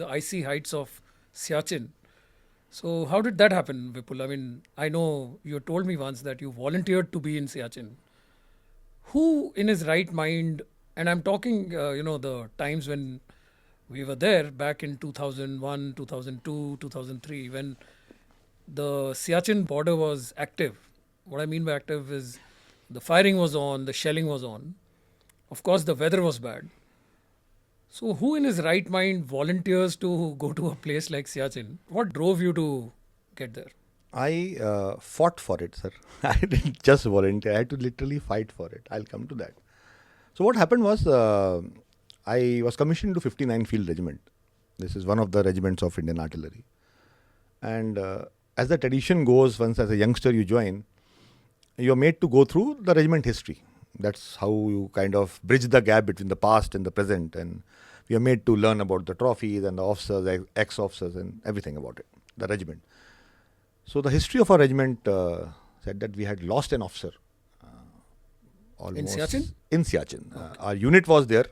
the icy heights of Siachen. So how did that happen, Vipul? I mean, I know you told me once that you volunteered to be in Siachen. Who in his right mind, and I'm talking, the times when we were there back in 2001, 2002, 2003, when the Siachen border was active. What I mean by active is the firing was on, the shelling was on. Of course, the weather was bad. So, who in his right mind volunteers to go to a place like Siachen? What drove you to get there? I fought for it, sir. I didn't just volunteer. I had to literally fight for it. I'll come to that. So what happened was, I was commissioned to 59 Field Regiment. This is one of the regiments of Indian Artillery. And as the tradition goes, once as a youngster you join, you're made to go through the regiment history. That's how you kind of bridge the gap between the past and the present. And we are made to learn about the trophies and the officers, ex-officers and everything about it, the regiment. So the history of our regiment said that we had lost an officer. In Siachen? In Siachen. Our unit was there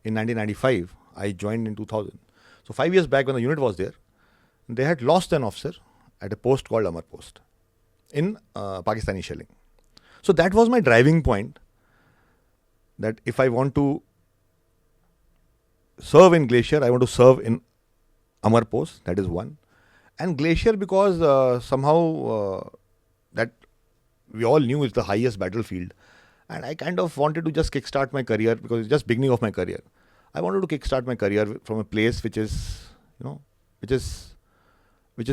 in 1995. I joined in 2000. So 5 years back when the unit was there, they had lost an officer at a post called Amar Post in Pakistani shelling. So that was my driving point, that if I want to serve in Glacier, I want to serve in Amar Post. That is one. And Glacier because somehow that we all knew is the highest battlefield. And I kind of wanted to just kickstart my career because it's just beginning of my career. I wanted to kickstart my career from a place which is, which is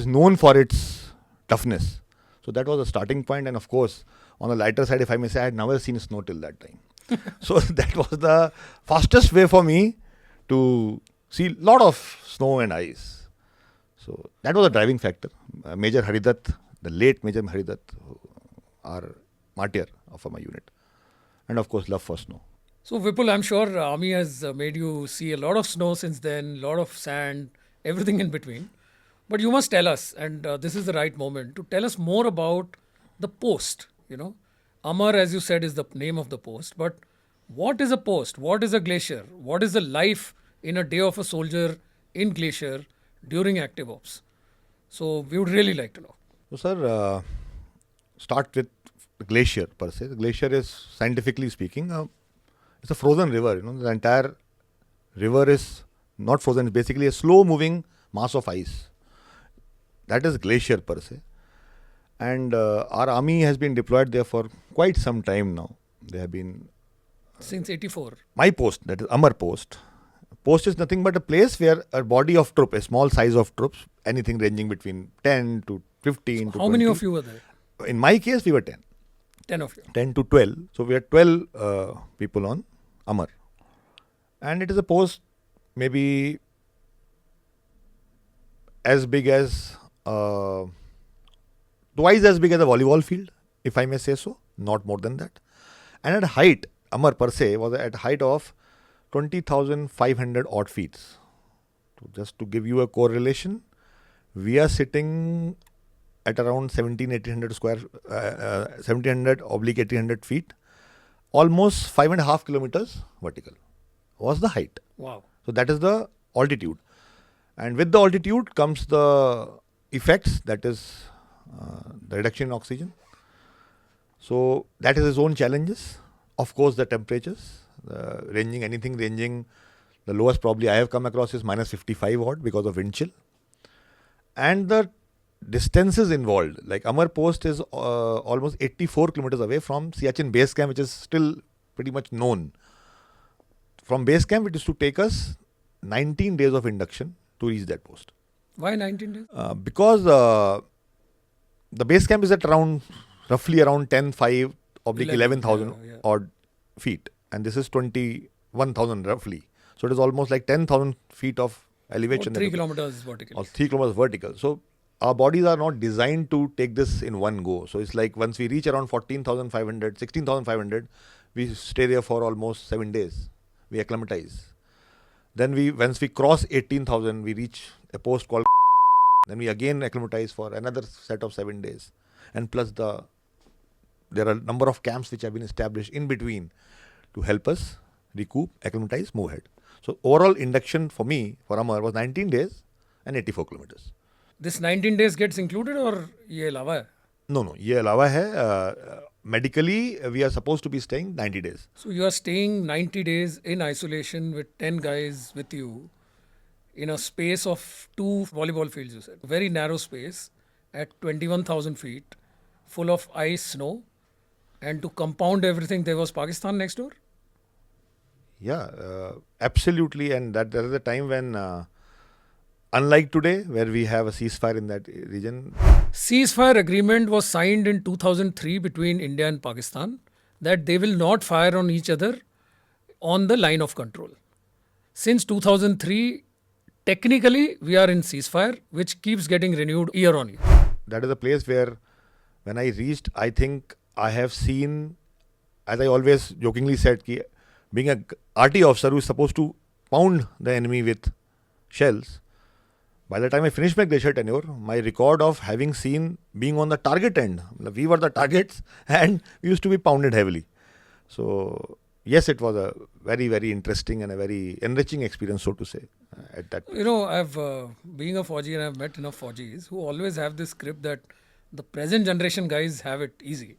known for its toughness. So that was a starting point. And of course, on the lighter side, if I may say, I had never seen snow till that time. So that was the fastest way for me to see a lot of snow and ice. So that was a driving factor. Major Haridat, the late Major Haridat, our martyr of my unit. And of course, love for snow. So, Vipul, I'm sure Army has made you see a lot of snow since then, a lot of sand, everything in between. But you must tell us, and this is the right moment, to tell us more about the post. Amar, as you said, is the name of the post. But what is a post? What is a glacier? What is the life in a day of a soldier in Glacier during active ops? So, we would really like to know. So, sir, start with the glacier per se. The glacier is, scientifically speaking, it's a frozen river. The entire river is not frozen. It's basically a slow-moving mass of ice. That is glacier per se. And our army has been deployed there for quite some time now. They have been... Since 84. My post, that is Amar Post. Post is nothing but a place where a body of troop, a small size of troops, anything ranging between 10 to 15 to 20. How many of you were there? In my case, we were 10. 10 of you. 10 to 12. So we had 12 people on Amar. And it is a post maybe as big as, twice as big as a volleyball field, if I may say so, not more than that. And at height, Amar per se was at height of 20,500 odd feet. So just to give you a correlation, we are sitting at around 1700/1800 feet, almost 5.5 kilometers vertical was the height. Wow. So that is the altitude. And with the altitude comes the effects, that is the reduction in oxygen. So that is its own challenges. Of course, the temperatures, ranging, the lowest probably I have come across is minus 55 odd because of wind chill. And the distances involved, like Amar Post is almost 84 kilometers away from Siachen base camp, which is still pretty much known. From base camp, it is to take us 19 days of induction to reach that post. Why 19 days? Because the base camp is at roughly around 10,500 oblique 11,000 odd feet. And this is 21,000 roughly. So it is almost like 10,000 feet of elevation. Or 3 kilometers vertical. Or 3 kilometers vertical. So our bodies are not designed to take this in one go. So it's like once we reach around 14,500, 16,500, we stay there for almost 7 days. We acclimatize. Then once we cross 18,000, we reach a post called then we again acclimatize for another set of 7 days. And plus there are a number of camps which have been established in between to help us recoup, acclimatize, move ahead. So overall induction for me, for Amar, was 19 days and 84 kilometers. This 19 days gets included or ये अलावा है? No, ये अलावा है. Medically, we are supposed to be staying 90 days. So you are staying 90 days in isolation with 10 guys with you in a space of 2 volleyball fields, you said. Very narrow space at 21,000 feet, full of ice, snow. And to compound everything, there was Pakistan next door? Yeah, absolutely. And that there is a time when, unlike today, where we have a ceasefire in that region. Ceasefire agreement was signed in 2003 between India and Pakistan that they will not fire on each other on the line of control. Since 2003, technically we are in ceasefire, which keeps getting renewed year on year. That is a place where, when I reached, I think I have seen, as I always jokingly said, ki being a RT officer who is supposed to pound the enemy with shells, by the time I finished my glacier tenure, my record of having seen being on the target end, we were the targets and we used to be pounded heavily. So, yes, it was a very, very interesting and a very enriching experience, so to say, at that. You know, I've being a Fauji and I've met enough Faujis who always have this script that the present generation guys have it easy,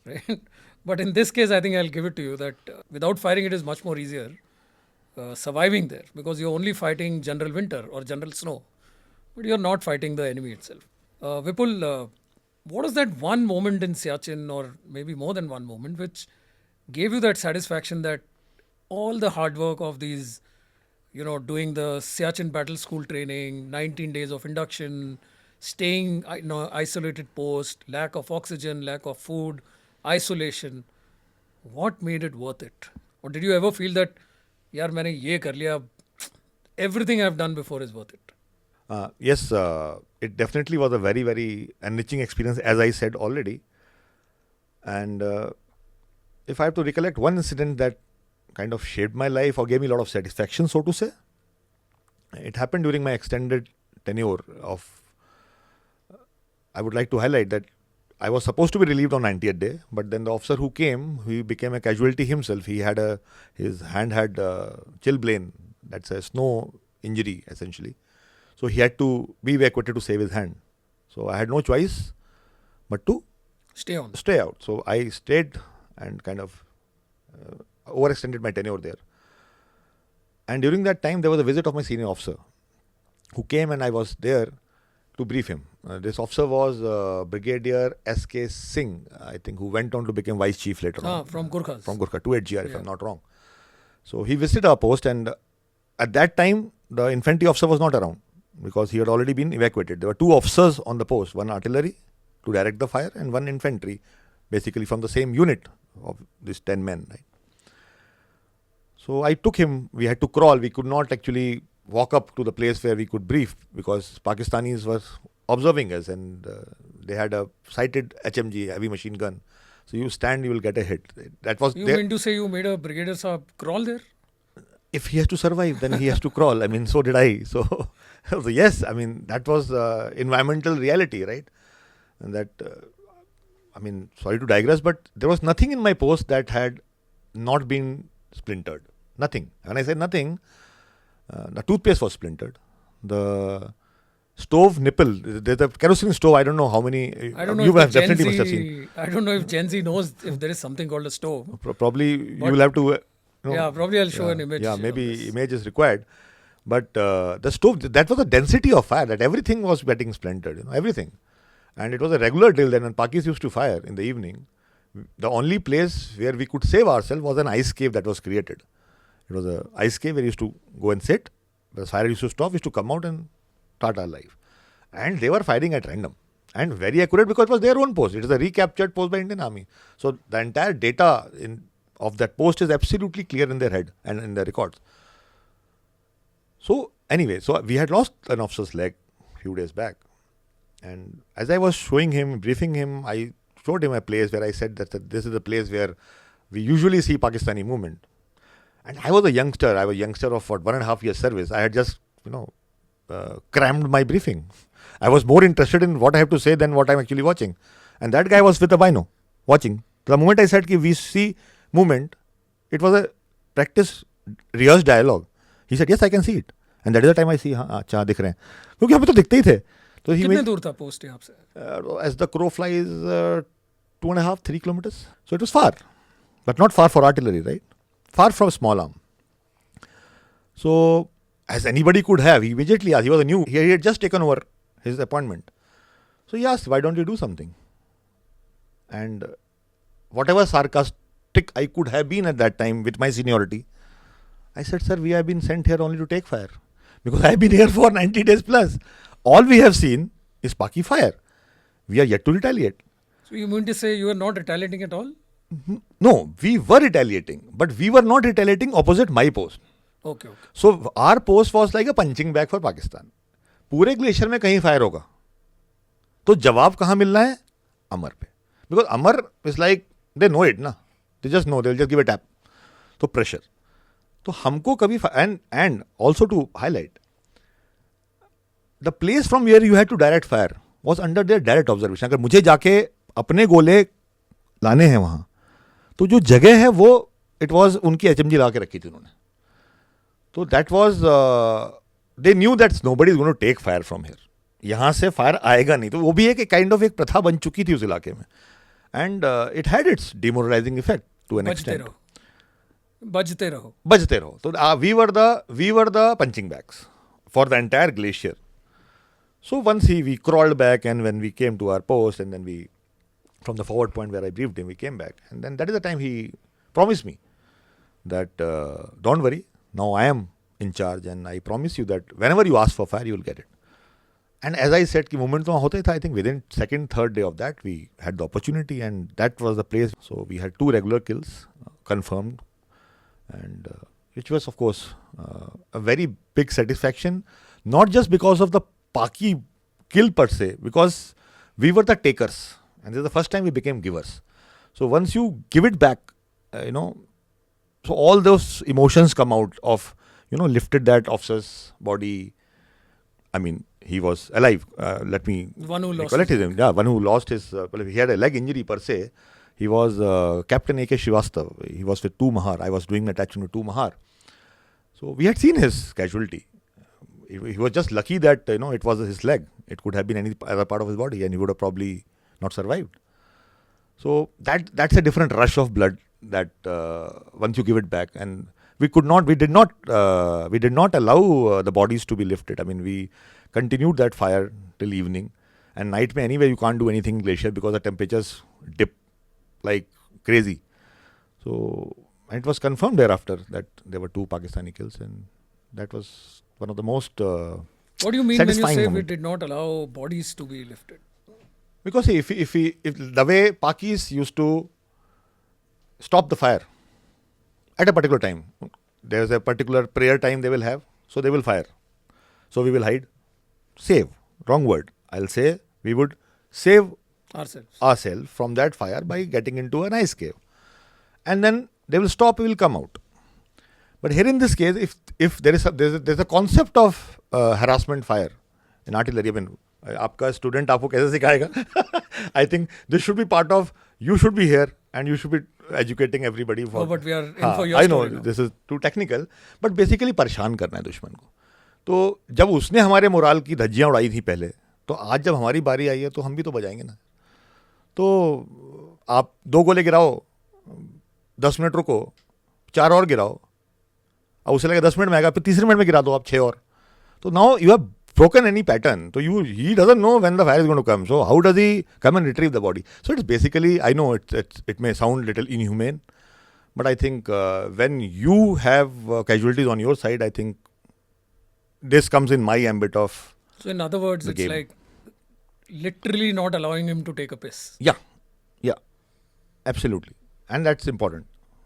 right? But in this case, I think I'll give it to you that without firing, it is much more easier surviving there because you're only fighting general winter or general snow, but you're not fighting the enemy itself. Vipul, what was that one moment in Siachen, or maybe more than one moment, which gave you that satisfaction that all the hard work of these, you know, doing the Siachen battle school training, 19 days of induction, staying isolated post, lack of oxygen, lack of food, isolation, what made it worth it? Or did you ever feel that, yaar, मैंने ये कर लिया, everything I've done before is worth it? Yes, it definitely was a very, very enriching experience, as I said already. And if I have to recollect one incident that kind of shaped my life or gave me a lot of satisfaction, so to say, it happened during my extended tenure of, I would like to highlight that I was supposed to be relieved on 90th day, but then the officer who came, he became a casualty himself. He had his hand had chilblain, that's a snow injury essentially. So he had to be evacuated to save his hand. So I had no choice but to Stay on. stay out. So I stayed and kind of overextended my tenure there. And during that time, there was a visit of my senior officer who came, and I was there to brief him. This officer was Brigadier S.K. Singh, I think, who went on to become Vice Chief later on. From Gurkhas. From Gurkha, 280GR, if I'm not wrong. So he visited our post, and at that time, the infantry officer was not around because he had already been evacuated. There were two officers on the post, one artillery to direct the fire and one infantry, basically from the same unit of these 10 men. Right? So I took him, we had to crawl, we could not actually walk up to the place where we could brief because Pakistanis were observing us, and they had a sighted HMG, heavy machine gun. So you stand, you will get a hit. That was. You mean to say you made a brigadier saab crawl there? If he has to survive, then he has to crawl. I mean, so did I. So yes, I mean, that was environmental reality, right? And that, I mean, sorry to digress, but there was nothing in my post that had not been splintered. Nothing. When I say nothing, the toothpaste was splintered. The stove nipple, there's a kerosene stove, I don't know how many, I don't know you if have Gen definitely must have Z, seen. I don't know if Gen Z knows if there is something called a stove. Probably you will have to. Yeah, probably I'll show an image. Yeah, maybe image is required. But the stove, that was the density of fire, that everything was getting splintered, everything. And it was a regular drill then when Pakis used to fire in the evening. The only place where we could save ourselves was an ice cave that was created. It was an ice cave where we used to go and sit. The fire used to stop, we used to come out and start our life. And they were firing at random. And very accurate because it was their own post. It is a recaptured post by Indian Army. So the entire data of that post is absolutely clear in their head and in their records. So anyway, so we had lost an officer's leg a few days back. And as I was showing him, briefing him, I showed him a place where I said that this is a place where we usually see Pakistani movement. And I was a youngster. I was a youngster of 1.5 years service. I had just, crammed my briefing. I was more interested in what I have to say than what I'm actually watching. And that guy was with a bino, watching. The moment I said we see movement, it was a practice, rehearsed dialogue. He said, yes, I can see it. And that is the time I see, हाँ अच्छा दिख रहे हैं, क्योंकि हमें तो दिखते ही थे. तो he कितने made, दूर था पोस्ट यहाँ से? as the crow flies, 2.5, 3 kilometers. So it was far, but not far for artillery, right? Far from small arm. So as anybody could have, he immediately asked. He was new. He had just taken over his appointment. So he asked, why don't you do something? And whatever sarcastic I could have been at that time with my seniority, I said, sir, we have been sent here only to take fire. Because I have been here for 90 days plus. All we have seen is Paki fire. We are yet to retaliate. So you mean to say you are not retaliating at all? No, we were retaliating. But we were not retaliating opposite my post. Okay. So our post was like a punching bag for Pakistan. पूरे glacier में कहीं fire होगा तो जवाब कहाँ मिलना है? अमर पे. Because Amar is like they know it ना, they just know, they will just give a tap. तो प्रेशर तो हमको कभी and also to highlight the place from where you had to direct fire was under their direct observation. अगर मुझे जाके अपने गोले लाने हैं वहां तो जो जगह है वो इट वॉज उनकी HMG ला के रखी थी उन्होंने. तो that was they knew that nobody is going to take fire from here. यहाँ से फायर आएगा नहीं. तो वो भी एक काइंड ऑफ एक प्रथा बन चुकी थी उस इलाके में. And it had its demoralising effect to an extent. बजते रहो. तो we were the punching bags for the entire glacier. So once we crawled back, and when we came to our post, and then we, from the forward point where I briefed him, we came back. And then that is the time he promised me that, don't worry, now I am in charge, and I promise you that whenever you ask for fire, you will get it. And as I said, कि moment तो वहाँ होता ही था. I think within second, third day of that, we had the opportunity, and that was the place. So we had 2 regular kills confirmed, and which was, of course, a very big satisfaction, not just because of the Paki kill per se, because we were the takers, and this is the first time we became givers. So once you give it back, so all those emotions come out of, lifted that officer's body. I mean, he was alive. Let me one who lost recollect his name. Yeah, one who lost his. He had a leg injury per se. He was Captain A.K. Srivastav. He was with 2 Mahar. I was doing attachment with 2 Mahar. So we had seen his casualty. He was just lucky that it was his leg. It could have been any other part of his body, and he would have probably not survived. So that's a different rush of blood that once you give it back, and we did not allow the bodies to be lifted. I mean, we continued that fire till evening, and night mein anyway you can't do anything in glacier because the temperatures dip like crazy. So and it was confirmed thereafter that there were 2 Pakistani kills, and that was one of the most what do you mean when you say we did not allow bodies to be lifted? Because if the way Pakis used to stop the fire at a particular time, there is a particular prayer time they will have, so they will fire. So we will hide, save. Wrong word. I'll say we would save ourselves from that fire by getting into an ice cave, and then they will stop. We will come out. But here in this case, if there's a concept of harassment fire in artillery. I mean, आपका student आपको कैसे सिखाएगा? I think this should be part of. You should be here, and you should be educating everybody. But we are in for your I know now. This is too technical, but basically परेशान करना है दुश्मन को. तो जब उसने हमारे morale की धज्जियाँ उड़ाई थी पहले, तो आज जब हमारी बारी आई है तो हम भी तो बजाएंगे ना. तो आप 2 गोले गिराओ, 10 मिनट रुको, 4 और गिराओ, अब उसे लगे 10 मिनट में आएगा, फिर तीसरे मिनट में गिरा दो आप 6 और. तो now you have broken any pattern. So he doesn't know when the fire is going to come. So how does he come and retrieve the body? So it's basically, I know it may sound little inhumane, but I think when you have casualties on your side, I think this comes in my ambit of. So in other words, it's game. like literally not allowing him to take a piss. Yeah, absolutely, and that's important.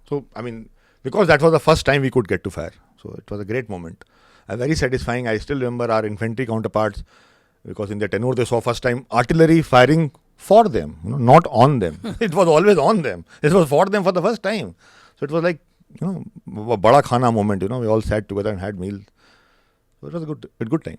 So I mean, because that was the first time we could get to fire, so it was a great moment. Very satisfying. I still remember our infantry counterparts, because in their tenure they saw first time artillery firing for them, not on them. It was always on them. It was for them for the first time. So it was like, a bada khana moment. We all sat together and had meals. So it was a good time.